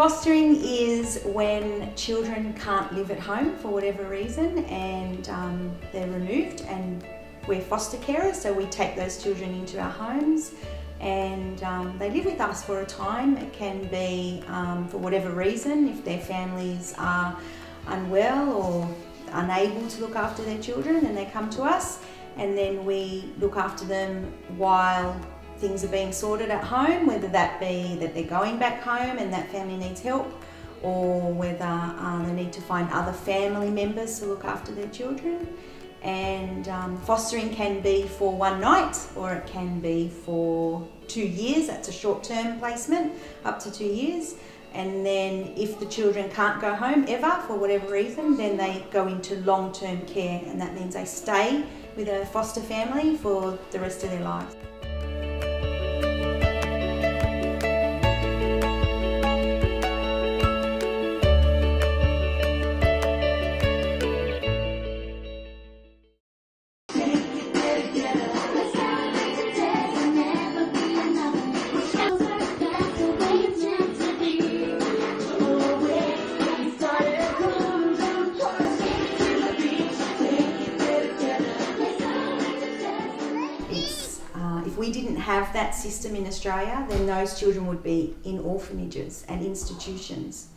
Fostering is when children can't live at home for whatever reason and they're removed, and we're foster carers, so we take those children into our homes and they live with us for a time. It can be for whatever reason, if their families are unwell or unable to look after their children, then they come to us and then we look after them while things are being sorted at home, whether that be that they're going back home and that family needs help, or whether they need to find other family members to look after their children. And fostering can be for one night or it can be for 2 years. That's a short-term placement, up to 2 years. And then if the children can't go home ever for whatever reason, then they go into long-term care, and that means they stay with a foster family for the rest of their lives. If we didn't have that system in Australia, then those children would be in orphanages and institutions.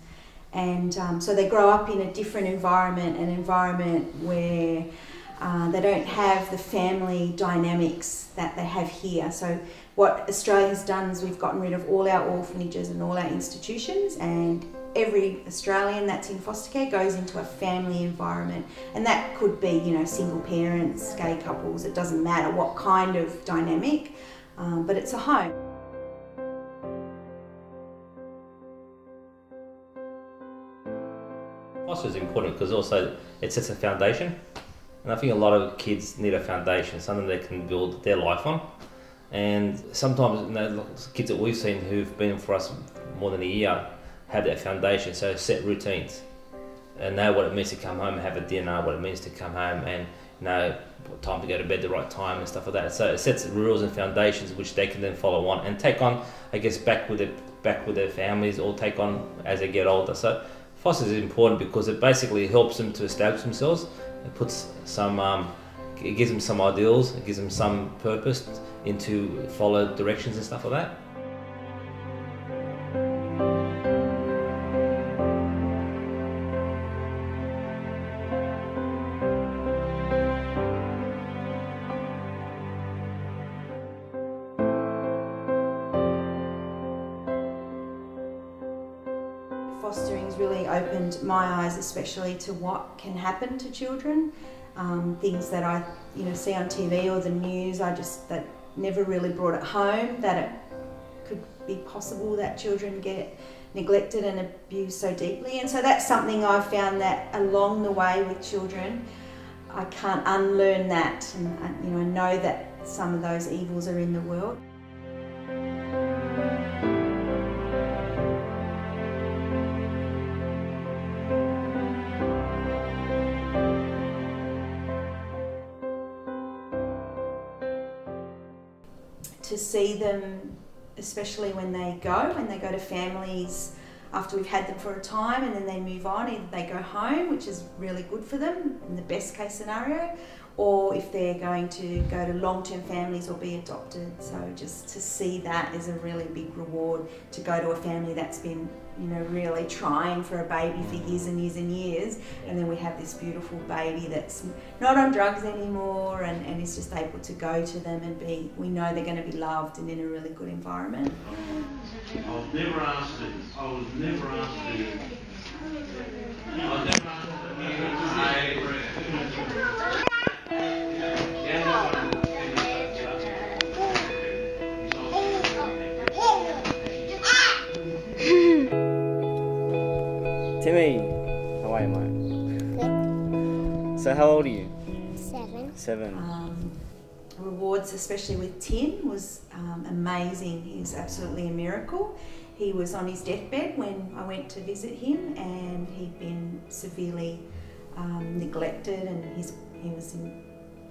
And so they grow up in a different environment, an environment where they don't have the family dynamics that they have here. So what Australia's done is we've gotten rid of all our orphanages and all our institutions, and every Australian that's in foster care goes into a family environment, and that could be, you know, single parents, gay couples, it doesn't matter what kind of dynamic, but it's a home. Foster is important because also it sets a foundation, and I think a lot of kids need a foundation, something they can build their life on. And sometimes, you know, kids that we've seen who've been for us more than a year have that foundation, so set routines and know what it means to come home and have a dinner, what it means to come home and know what time to go to bed, the right time and stuff like that. So it sets rules and foundations which they can then follow on and take on, I guess, back with their families, or take on as they get older. So foster is important because it basically helps them to establish themselves. It puts some, it gives them some ideals, it gives them some purpose into follow directions and stuff like that. Fostering's really opened my eyes, especially to what can happen to children. Things that I, see on TV or the news, that never really brought it home, that it could be possible that children get neglected and abused so deeply. And so that's something I've found, that along the way with children, I can't unlearn that, and I know that some of those evils are in the world. To see them, especially when they go to families after we've had them for a time and then they move on, either they go home, which is really good for them in the best case scenario, or if they're going to go to long-term families or be adopted. So just to see that is a really big reward, to go to a family that's been really trying for a baby for years and years and years, and then we have this beautiful baby that's not on drugs anymore and is just able to go to them and we know they're going to be loved and in a really good environment. I was never asked to. Timmy, how are you, mate? Good. So how old are you? 7. 7. Rewards, especially with Tim, was amazing. He was absolutely a miracle. He was on his deathbed when I went to visit him, and he'd been severely neglected, and he was in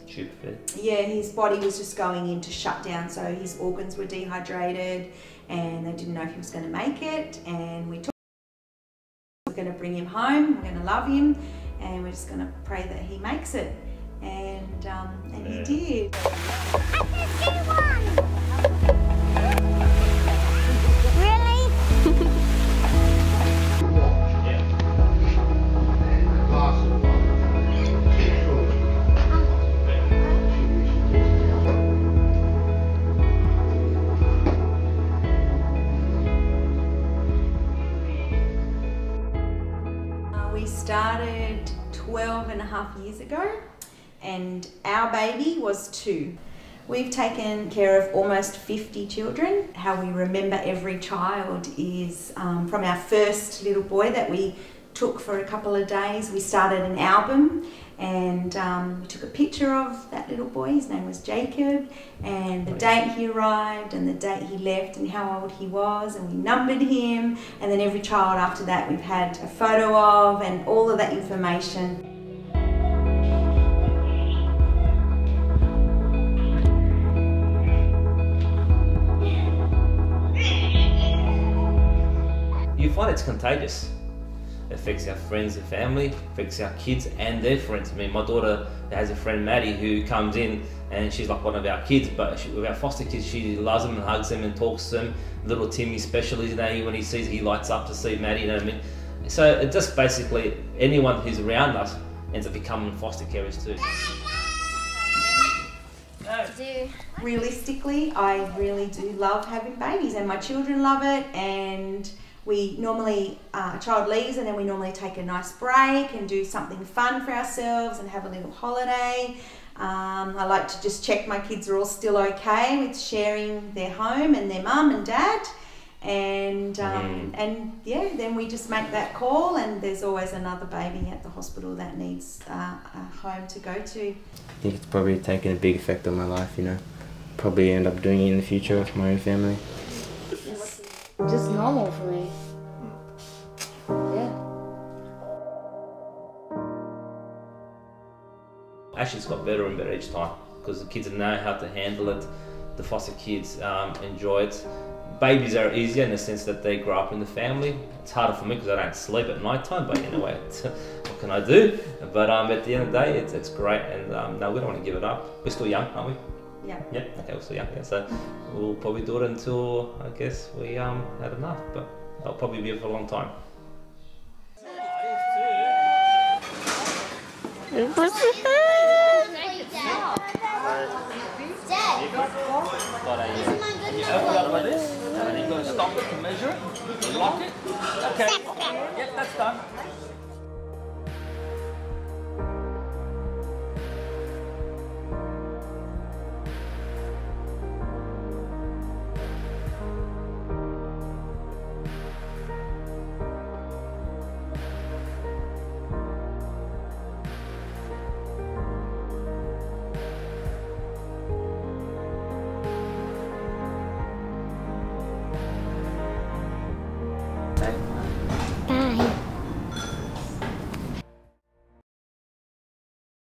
Tube fed. Yeah, his body was just going into shutdown, so his organs were dehydrated and they didn't know if he was going to make it, and we took going to bring him home, we're going to love him, and we're just going to pray that he makes it. And he did. We started 12 and a half years ago, and our baby was 2. We've taken care of almost 50 children. How we remember every child is from our first little boy that we took for a couple of days. We started an album, and we took a picture of that little boy. His name was Jacob, and the date he arrived and the date he left and how old he was, and we numbered him, and then every child after that we've had a photo of, and all of that information. You find it's contagious. It affects our friends and family, affects our kids and their friends. I mean, my daughter has a friend, Maddie, who comes in and she's like one of our kids, but with our foster kids, she loves them and hugs them and talks to them. Little Timmy especially, you know, when he lights up to see Maddie, you know what I mean? So it just basically, anyone who's around us ends up becoming foster carers too. Realistically, I really do love having babies, and my children love it, and we normally, a child leaves and then we normally take a nice break and do something fun for ourselves and have a little holiday. I like to just check my kids are all still okay with sharing their home and their mum and dad. And yeah, then we just make that call, and there's always another baby at the hospital that needs a home to go to. I think it's probably taken a big effect on my life, you know. Probably end up doing it in the future with my own family. Just normal for me. Yeah. Ashley's got better and better each time because the kids know how to handle it. The foster kids enjoy it. Babies are easier in the sense that they grow up in the family. It's harder for me because I don't sleep at night time, but anyway, what can I do? But at the end of the day, it's great, and no, we don't want to give it up. We're still young, aren't we? Yeah. Yeah, okay, we're still young, yeah, so we'll probably do it until, I guess, we had enough, but I'll probably be here for a long time. You open it up like this, and then you've got to stop it to measure it, you lock it. Okay, yep, that's done.